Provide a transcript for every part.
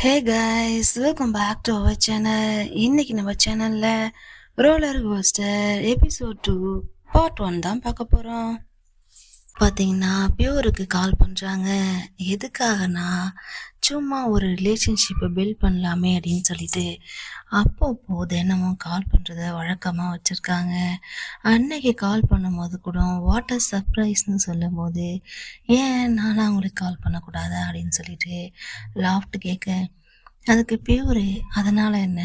Hey guys, welcome back to our channel. இன்னைக்கு நம்ம சேனலில் ரோலர் கோஸ்டர் எபிசோட் 2 பார்ட் 1 தான் பார்க்க போகிறோம். பார்த்தீங்கன்னா பியூருக்கு கால் பண்ணுறாங்க. எதுக்காகனா சும்மா ஒரு ரிலேஷன்ஷிப்பை பில்ட் பண்ணலாமே அப்படின்னு சொல்லிட்டு அப்பப்போ தினமும் கால் பண்ணுறத வழக்கமாக வச்சுருக்காங்க. அன்னைக்கு கால் பண்ணும்போது கூட வாட்டர் சர்ப்ரைஸ்னு சொல்லும் போது ஏன் நானும் அவங்களுக்கு கால் பண்ணக்கூடாதா அப்படின்னு சொல்லிட்டு லாஃப்ட் கேட்க, அதுக்கு பியூரு அதனால் என்ன,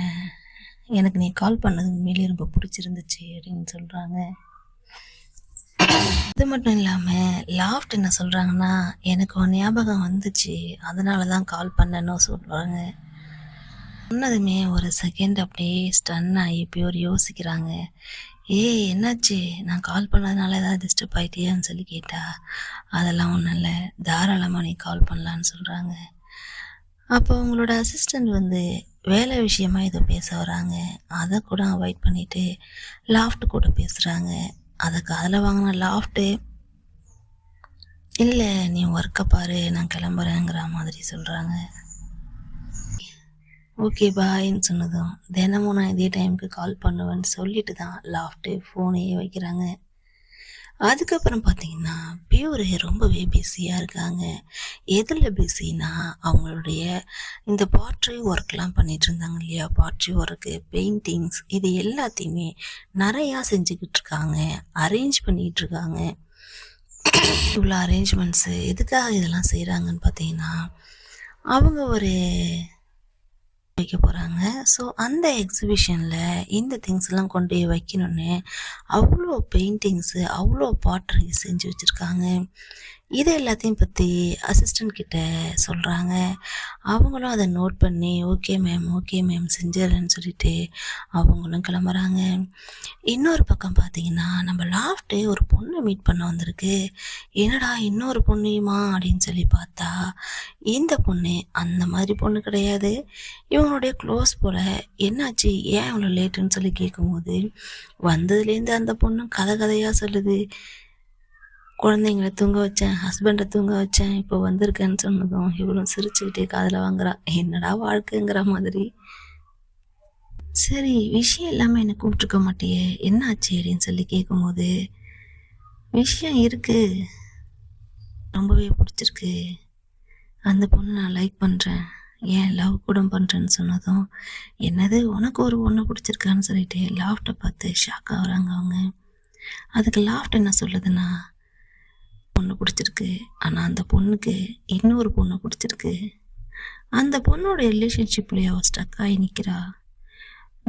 எனக்கு நீ கால் பண்ணது உண்மையிலே ரொம்ப பிடிச்சிருந்துச்சு அப்படின்னு சொல்கிறாங்க. இது மட்டும் இல்லாமல் லாஃப்ட் என்ன சொல்கிறாங்கன்னா, எனக்கு ஒரு ஞாபகம் வந்துச்சு, அதனால தான் கால் பண்ணேன்னு சொல்கிறாங்க. சொன்னதுமே ஒரு செகண்ட் அப்படியே ஸ்டன் ஆகி பியூர் யோசிக்கிறாங்க. என்னாச்சு, நான் கால் பண்ணதுனால ஏதாவது டிஸ்டர்ப் ஆகிட்டியான்னு சொல்லி கேட்டா, அதெல்லாம் ஒன்றும் இல்லை, தாராளமாக நீ கால் பண்ணலான்னு சொல்கிறாங்க. அப்போ உங்களோட அசிஸ்டண்ட் வேலை விஷயமா ஏதோ பேச வராங்க. அதை கூட அவாய்ட் பண்ணிவிட்டு லாஃப்ட் கூட பேசுகிறாங்க. அதை காதில் வாங்கின லாஃப்ட்டு, இல்லை நீ ஒர்க்கை பாரு, நான் கிளம்புறேங்கிற மாதிரி சொல்கிறாங்க. ஓகே பாய்ன்னு சொன்னதும் தினமும் நான் இதே டைமுக்கு கால் பண்ணுவேன்னு சொல்லிட்டு தான் லாஃப்ட்டு ஃபோனையே வைக்கிறாங்க. அதுக்கப்புறம் பார்த்தீங்கன்னா பியூரு ரொம்பவே பிஸியாக இருக்காங்க. எதில் பிஸின்னா, அவங்களுடைய இந்த பாட்ரி ஒர்க்லாம் பண்ணிகிட்டு இருந்தாங்க இல்லையா, பாட்ரி ஒர்க்கு, பெயிண்டிங்ஸ், இது எல்லாத்தையுமே நிறையா செஞ்சுக்கிட்டு இருக்காங்க, அரேஞ்ச் பண்ணிகிட்டு இருக்காங்க. இவ்வளோ அரேஞ்ச்மெண்ட்ஸு எதுக்காக இதெல்லாம் செய்கிறாங்கன்னு பார்த்தீங்கன்னா, அவங்க ஒரு வைக்க போகிறாங்க. ஸோ அந்த எக்ஸிபிஷனில் இந்த திங்ஸ்லாம் கொண்டு போய் வைக்கணுன்னு அவ்வளோ பெயிண்டிங்ஸு, அவ்வளோ பாட்ரி செஞ்சு வச்சுருக்காங்க. இது எல்லாத்தையும் பற்றி அசிஸ்டண்ட் கிட்ட சொல்கிறாங்க. அவங்களும் அதை நோட் பண்ணி ஓகே மேம் செஞ்சிடறேன்னு சொல்லிட்டு அவங்களும் கிளம்புறாங்க. இன்னொரு பக்கம் பார்த்தீங்கன்னா, நம்ம லாஃப்ட்டு ஒரு பொண்ணை மீட் பண்ண வந்திருக்கு. என்னடா இன்னொரு பொண்ணையுமா அப்படின்னு சொல்லி பார்த்தா, இந்த பொண்ணு அந்த மாதிரி பொண்ணு கிடையாது, இவங்களுடைய க்ளோஸ் போல். என்னாச்சு, ஏன் இவ்வளோ லேட்டுன்னு சொல்லி கேட்கும்போது, வந்ததுலேருந்து அந்த பொண்ணு கதையாக சொல்லுது. குழந்தைங்கள தூங்க வச்சேன், ஹஸ்பண்டை தூங்க வச்சேன், இப்போ வந்திருக்கேன்னு சொன்னதும் இவ்வளோ சிரிச்சுக்கிட்டே காதில் வாங்குறா. என்னடா வாழ்க்கைங்கிற மாதிரி. சரி, விஷயம் இல்லாமல் என்னை கூப்பிட்ருக்க மாட்டியே, என்னாச்சு அப்படின்னு சொல்லி கேட்கும்போது, விஷயம் இருக்குது, ரொம்பவே பிடிச்சிருக்கு, அந்த பொண்ணு நான் லைக் பண்ணுறேன், ஏன் லவ் கூட பண்ணுறேன்னு சொன்னதும், என்னது உனக்கு ஒரு பொண்ணை பிடிச்சிருக்கான்னு சொல்லிட்டு லாஃப்ட்டை பார்த்து ஷாக் ஆகுறாங்க அவங்க. அதுக்கு லாஃப்ட் என்ன சொல்லுதுன்னா, பொண்ணு பிடிச்சிருக்கு, ஆனால் அந்த பொண்ணுக்கு இன்னொரு பொண்ணு பிடிச்சிருக்கு, அந்த பொண்ணோட ரிலேஷன்ஷிப்லேயே அவள் ஸ்டக் ஆகி நிற்கிறா,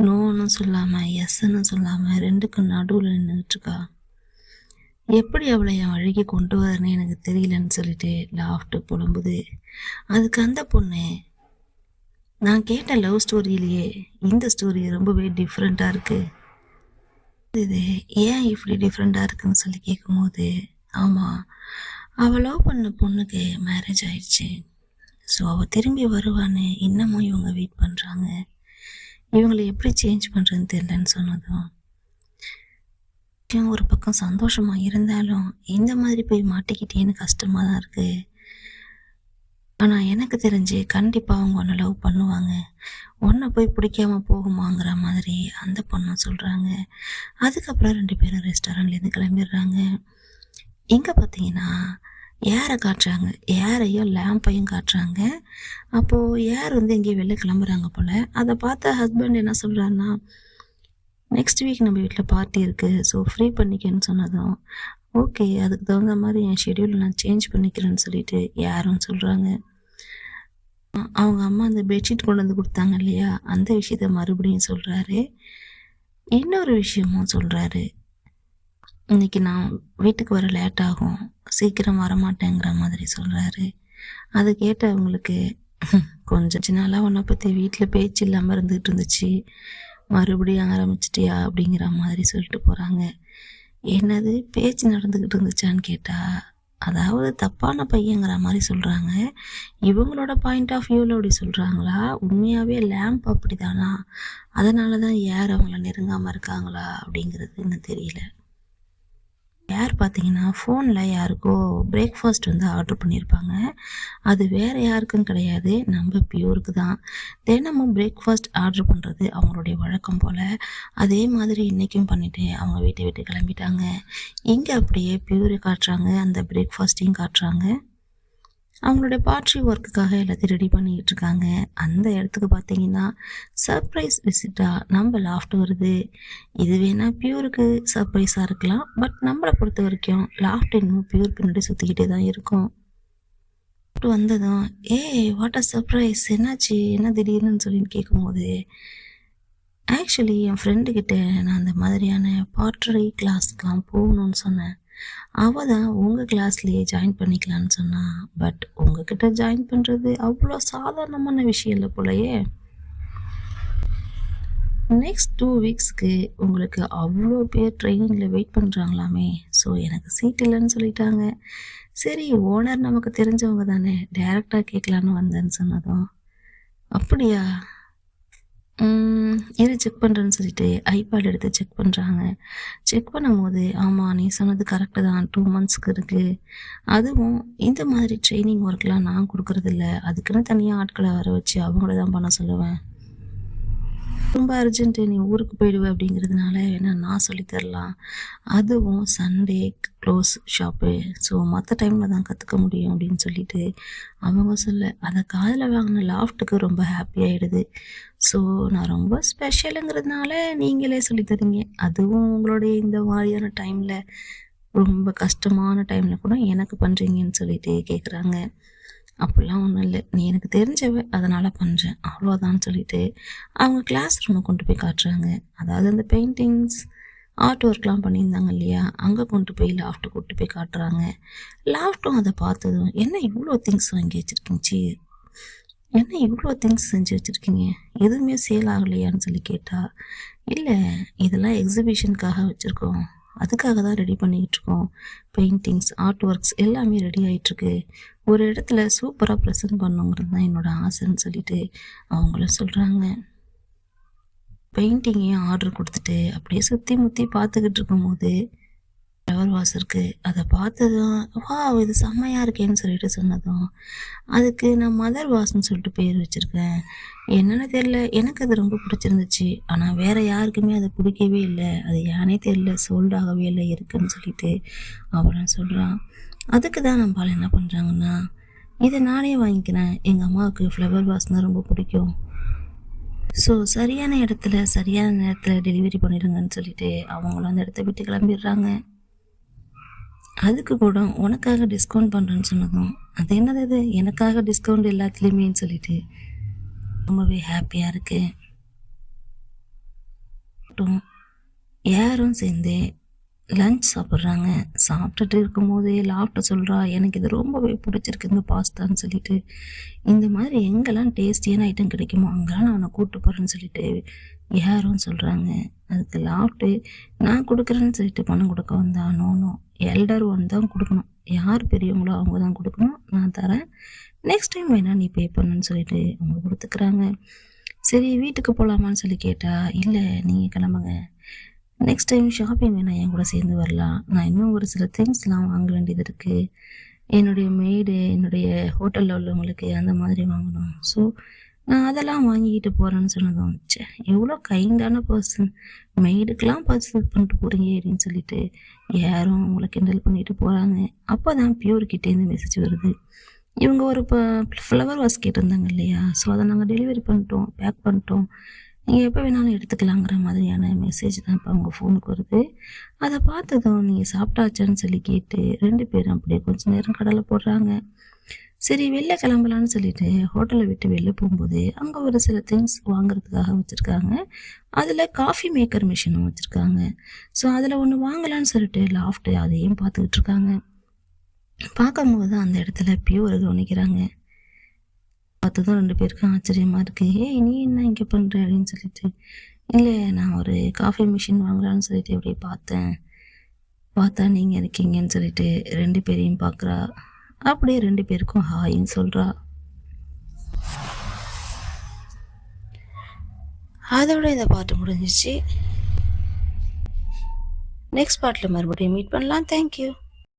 நோன்னு சொல்லாமல் எஸ்ன்னு சொல்லாமல் ரெண்டுக்கும் நடுவில் நின்றுட்டுருக்கா, எப்படி அவளை என் வழிக்கு கொண்டு வரேன்னு எனக்கு தெரியலன்னு சொல்லிட்டு லாஃப்ட்டு புலம்புது. அதுக்கு அந்த பொண்ணு, நான் கேட்ட லவ் ஸ்டோரியிலேயே இந்த ஸ்டோரி ரொம்பவே டிஃப்ரெண்ட்டாக இருக்குது, இது ஏன் இப்படி டிஃப்ரெண்ட்டாக இருக்குன்னு சொல்லி கேட்கும்போது, ஆமாம், அவள் லவ் பண்ண பொண்ணுக்கு மேரேஜ் ஆயிடுச்சு, ஸோ அவள் திரும்பி வருவான்னு இன்னமும் இவங்க வெயிட் பண்ணுறாங்க, இவங்களை எப்படி சேஞ்ச் பண்ணுறதுன்னு தெரியலன்னு சொன்னதும், ஒரு பக்கம் சந்தோஷமாக இருந்தாலும் இந்த மாதிரி போய் மாட்டிக்கிட்டேன்னு கஷ்டமாக தான் இருக்குது, ஆனால் எனக்கு தெரிஞ்சு கண்டிப்பாக அவங்க ஒன்று லவ் பண்ணுவாங்க, ஒன்றை போய் பிடிக்காம போகுமாங்கிற மாதிரி அந்த பொண்ணும் சொல்கிறாங்க. அதுக்கப்புறம் 2 பேரும் ரெஸ்டாரண்ட்லேருந்து கிளம்பிடுறாங்க. இங்கே பார்த்தீங்கன்னா ஏரை காட்டுறாங்க, ஏரையும் லேம்பையும் காட்டுறாங்க. அப்போது ஏர் எங்கேயும் வெளில கிளம்புறாங்க போல். அதை பார்த்த ஹஸ்பண்ட் என்ன சொல்கிறாருன்னா, நெக்ஸ்ட் வீக் நம்ம வீட்டில் பார்ட்டி இருக்குது, ஸோ ஃப்ரீ பண்ணிக்கன்னு சொன்னதும், ஓகே அதுக்கு தகுந்த மாதிரி என் ஷெடியூலை நான் சேஞ்ச் பண்ணிக்கிறேன்னு சொல்லிட்டு யாரும் சொல்கிறாங்க. அவங்க அம்மா அந்த பெட்ஷீட் கொண்டு வந்து கொடுத்தாங்க இல்லையா, அந்த விஷயத்த மறுபடியும் சொல்கிறாரு. இன்னொரு விஷயமும் சொல்கிறாரு, இன்றைக்கி நான் வீட்டுக்கு வர லேட் ஆகும், சீக்கிரம் வரமாட்டேங்கிற மாதிரி சொல்கிறாரு. அதை கேட்டவங்களுக்கு, கொஞ்ச நாளாக உன்னை பற்றி வீட்டில் பேச்சு இல்லாமல் இருந்துகிட்டு இருந்துச்சு, மறுபடியும் ஆரம்பிச்சிட்டியா அப்படிங்கிற மாதிரி சொல்லிட்டு போகிறாங்க. என்னது பேச்சு நடந்துக்கிட்டு இருந்துச்சான்னு கேட்டால், அதாவது தப்பான பையங்கிற மாதிரி சொல்கிறாங்க. இவங்களோட பாயிண்ட் ஆஃப் வியூவில் அப்படி சொல்கிறாங்களா, உண்மையாகவே லேம்ப் அப்படி தானா, அதனால தான் யார் அவங்கள நெருங்காமல் இருக்காங்களா அப்படிங்கிறது இன்னும் தெரியல. யார் பார்த்தீங்கன்னா, ஃபோன்ல யாருக்கோ பிரேக்ஃபாஸ்ட் வந்து ஆர்டர் பண்ணியிருப்பாங்க. அது வேற யாருக்கும் கிடையாது. நம்ம பியூருக்கு தான். தினமும் பிரேக்ஃபாஸ்ட் ஆர்டர் பண்ணுறது அவங்களுடைய வழக்கம் போல. அதே மாதிரி இன்னைக்கும் பண்ணிட்டு அவங்க வீட்ட விட்டு கிளம்பிட்டாங்க. இங்க அப்படியே பியூர காட்டுறாங்க. அந்த பிரேக்ஃபாஸ்ட்டையும் காட்டுறாங்க. அவங்களுடைய பார்ட்ரி ஒர்க்குக்காக எல்லாத்தையும் ரெடி பண்ணிக்கிட்டு இருக்காங்க. அந்த இடத்துக்கு பார்த்தீங்கன்னா, சர்ப்ரைஸ் விசிட்டா நம்ம லாஃப்ட் வருது. இது வேணா பியூருக்கு சர்ப்ரைஸா இருக்கலாம். பட் நம்மள பொறுத்த வரைக்கும் லாஃப்ட் இன்னும் பியூர் பின்னாடி சுத்திக்கிட்டே தான் இருக்கும். வந்ததும், "ஏய் வாட் அ சர்ப்ரைஸ்! என்னாச்சு? என்ன திடீர்னுன்னு?" சொல்லின்னு கேட்கும்போது, ஆக்சுவலி என் ஃப்ரெண்டு கிட்ட நான் அந்த மாதிரியான பாட்டரி கிளாஸ்க்குலாம் போகணும்னு சொன்னேன். அவ தான் உங்க கிளாஸ்லயே ஜாயின் பண்ணிக்கலான்னு சொன்னா. பட் உங்ககிட்ட ஜாயின் பண்றது அவ்வளோ சாதாரணமான விஷயம் இல்ல போலயே. நெக்ஸ்ட் 2 வீக்ஸ்க்கு உங்களுக்கு அவ்வளோ பேர் ட்ரெயினிங்ல வெயிட் பண்றாங்களாமே. ஸோ எனக்கு சீட் இல்லைன்னு சொல்லிட்டாங்க. சரி ஓனர் நமக்கு தெரிஞ்சவங்க தானே, டைரக்டா கேட்கலான்னு வந்தேன்னு சொன்னதும், அப்படியா? இரு செக் பண்ணுறேன்னு சொல்லிட்டு ஐபேட் எடுத்து செக் பண்ணுறாங்க. செக் பண்ணும்போது, ஆமாம் நீ சொன்னது கரெக்டு தான், 2 மந்த்ஸ்க்கு இருக்குது. அதுவும் இந்த மாதிரி ட்ரைனிங் ஒர்க்லாம் நான் கொடுக்குறதில்ல. அதுக்குன்னு தனியாக ஆட்களை வர வச்சு அவங்கள தான் பண்ண சொல்லுவேன். ரொம்ப அர்ஜென்ட்டு நீ ஊருக்கு போயிடுவ அப்படிங்கிறதுனால வேணா நான் சொல்லி தரலாம். அதுவும் சண்டே க்ளோஸ் ஷாப்பு. ஸோ மற்ற டைமில் தான் கற்றுக்க முடியும் அப்படின்னு சொல்லிட்டு அவங்க சொல்ல, அதை காதில் வாங்கின லாஃப்ட்டுக்கு ரொம்ப ஹாப்பி ஆகிடுது. ஸோ நான் ரொம்ப ஸ்பெஷலுங்கிறதுனால நீங்களே சொல்லி தரீங்க. அதுவும் உங்களுடைய இந்த மாதிரியான டைமில், ரொம்ப கஷ்டமான டைமில் கூட எனக்கு பண்ணுறீங்கன்னு சொல்லிட்டு கேட்குறாங்க. அப்படிலாம் ஒன்றும் இல்லை, நீ எனக்கு தெரிஞ்சவ அதனால் பண்ணுறேன் அவ்வளோதான்னு சொல்லிட்டு அவங்க கிளாஸ் ரூமை கொண்டு போய் காட்டுறாங்க. அதாவது அந்த பெயிண்டிங்ஸ் ஆர்ட் ஒர்க்லாம் பண்ணியிருந்தாங்க இல்லையா, அங்கே கொண்டு போய் லாஃப்ட்டு கூட்டு போய் காட்டுறாங்க. லாஃப்ட்டும் அதை பார்த்ததும், என்ன இவ்வளோ திங்ஸ் வாங்கி வச்சுருக்கீங்க, என்ன இவ்வளோ திங்ஸ் செஞ்சு வச்சுருக்கீங்க, எதுவுமே சேல் ஆகலையான்னு சொல்லி கேட்டா, இல்லை இதெல்லாம் எக்ஸிபிஷனுக்காக வச்சுருக்கோம், அதுக்காக தான் ரெடி பண்ணிக்கிட்டு இருக்கோம். பெயிண்டிங்ஸ் ஆர்ட் ஒர்க்ஸ் எல்லாமே ரெடி ஆகிட்டுருக்கு. ஒரு இடத்துல சூப்பராக ப்ரெசென்ட் பண்ணுங்கிறது தான் என்னோட ஆசைன்னு சொல்லிட்டு அவங்களும் சொல்கிறாங்க. பெயிண்டிங்கையும் ஆர்டர் கொடுத்துட்டு அப்படியே சுற்றி முற்றி பார்த்துக்கிட்டு இருக்கும்போது ஃப்ளவர் வாஸ் இருக்குது. அதை பார்த்ததும், வாவ் இது செம்மையாக இருக்கேன்னு சொல்லிட்டு சொன்னதும், அதுக்கு நான் மதர் வாஸ்ன்னு சொல்லிட்டு பேர் வச்சுருக்கேன். என்னென்னு தெரில, எனக்கு அது ரொம்ப பிடிச்சிருந்துச்சு. ஆனால் வேறு யாருக்குமே அது பிடிக்கவே இல்லை. அது ஏனே தெரில, சோல்ட் ஆகவே இல்லை இருக்குன்னு சொல்லிட்டு அவன் சொல்கிறான். அதுக்கு தான் நம்மளால் என்ன பண்ணுறாங்கன்னா, இதை நானே வாங்கிக்கிறேன், எங்கள் அம்மாவுக்கு ஃப்ளவர் வாஸ்னால் ரொம்ப பிடிக்கும். ஸோ சரியான இடத்துல சரியான நேரத்தில் டெலிவரி பண்ணிடுங்கன்னு சொல்லிட்டு அவங்களும் அந்த இடத்த விட்டு கிளம்பிடுறாங்க. அதுக்கு கூட உனக்காக டிஸ்கவுண்ட் பண்ணுறேன்னு சொன்னதும், அது என்னது இது எனக்காக டிஸ்கவுண்ட் எல்லாத்துலேயுமேன்னு சொல்லிட்டு ரொம்பவே ஹாப்பியாக இருக்கு. யாரும் சேர்ந்து லஞ்ச் சாப்பிட்றாங்க. சாப்பிட்டுட்டு இருக்கும்போதே லாஃப்ட்டு சொல்கிறா, எனக்கு இது ரொம்பவே பிடிச்சிருக்குங்க பாஸ்தான்னு சொல்லிட்டு, இந்த மாதிரி எங்கெல்லாம் டேஸ்டியான ஐட்டம் கிடைக்குமோ அங்கெல்லாம் நான் அவனை கூப்பிட்டு போகிறேன்னு சொல்லிட்டு யாரும் சொல்கிறாங்க. அதுக்கு லாஃப்ட்டு, நான் கொடுக்குறேன்னு சொல்லிட்டு பணம் கொடுக்க வந்தா, நோ எல்டர் ஒன் தான் கொடுக்கணும், யார் பெரியவங்களோ அவங்க தான் கொடுக்கணும், நான் தரேன், நெக்ஸ்ட் டைம் வேணால் நீ பே பண்ணுன்னு சொல்லிட்டு அவங்க கொடுத்துக்குறாங்க. சரி வீட்டுக்கு போகலாமான்னு சொல்லி கேட்டால், இல்லை நீங்கள் கிளம்புங்க, நெக்ஸ்ட் டைம் ஷாப்பிங் வேணால் என் கூட சேர்ந்து வரலாம், நான் இன்னும் ஒரு சில திங்ஸ்லாம் வாங்க வேண்டியது இருக்குது, என்னுடைய மெய்டு என்னுடைய ஹோட்டலில் உள்ளவங்களுக்கு அந்த மாதிரி வாங்கணும், ஸோ நான் அதெல்லாம் வாங்கிக்கிட்டு போகிறேன்னு சொன்னதும், சே எவ்வளோ கைண்டான பர்சன், மெய்டுக்கெலாம் பர்சன் பண்ணிட்டு போகிறீங்க அப்படின்னு சொல்லிட்டு யாரும் அவங்கள கிண்டல் பண்ணிட்டு போகிறாங்க. அப்போ தான் பியூர்கிட்டேருந்து மெசேஜ் வருது, இவங்க ஒரு ஃப்ளவர் வாஸ் கேட்டிருந்தாங்க இல்லையா, ஸோ அதை நாங்கள் டெலிவரி பண்ணிட்டோம், பேக் பண்ணிட்டோம், நீங்கள் எப்போ வேணாலும் எடுத்துக்கலாங்கிற மாதிரியான மெசேஜ் தான் இப்போ அவங்க ஃபோனுக்கு வருது. அதை பார்த்ததும், நீங்கள் சாப்பிட்டாச்சான்னு சொல்லி கேட்டு 2 பேரும் அப்படியே கொஞ்சம் நேரம் கடலை போடுறாங்க. சரி வெளில கிளம்பலான்னு சொல்லிட்டு ஹோட்டலை விட்டு வெளில போகும்போது அங்கே ஒரு சில திங்ஸ் வாங்குறதுக்காக வச்சுருக்காங்க. அதில் காஃபி மேக்கர் மிஷினும் வச்சுருக்காங்க. ஸோ அதில் ஒன்று வாங்கலான்னு சொல்லிட்டு லாஃப்ட்டு அதையும் பார்த்துக்கிட்டு இருக்காங்க. பார்க்கும்போது அந்த இடத்துல பியூரை கவனிக்கிறாங்க. பார்த்ததும் 2 பேருக்கும் ஆச்சரியமாக இருக்குது. ஏய் நீ என்ன இங்கே பண்ணுற அப்படின்னு சொல்லிட்டு, இல்லை நான் ஒரு காஃபி மிஷின் வாங்கலான்னு சொல்லிட்டு இப்படி பார்த்தா நீங்கள் இருக்கீங்கன்னு சொல்லிட்டு 2 பேரையும் பார்க்குறா. அப்படியே 2 பேருக்கும் ஹாயின்னு சொல்கிறா. அதோட இந்த பாட்டு முடிஞ்சிச்சு. நெக்ஸ்ட் பார்ட்டில் மறுபடியும் மீட் பண்ணலாம். தேங்க்யூ.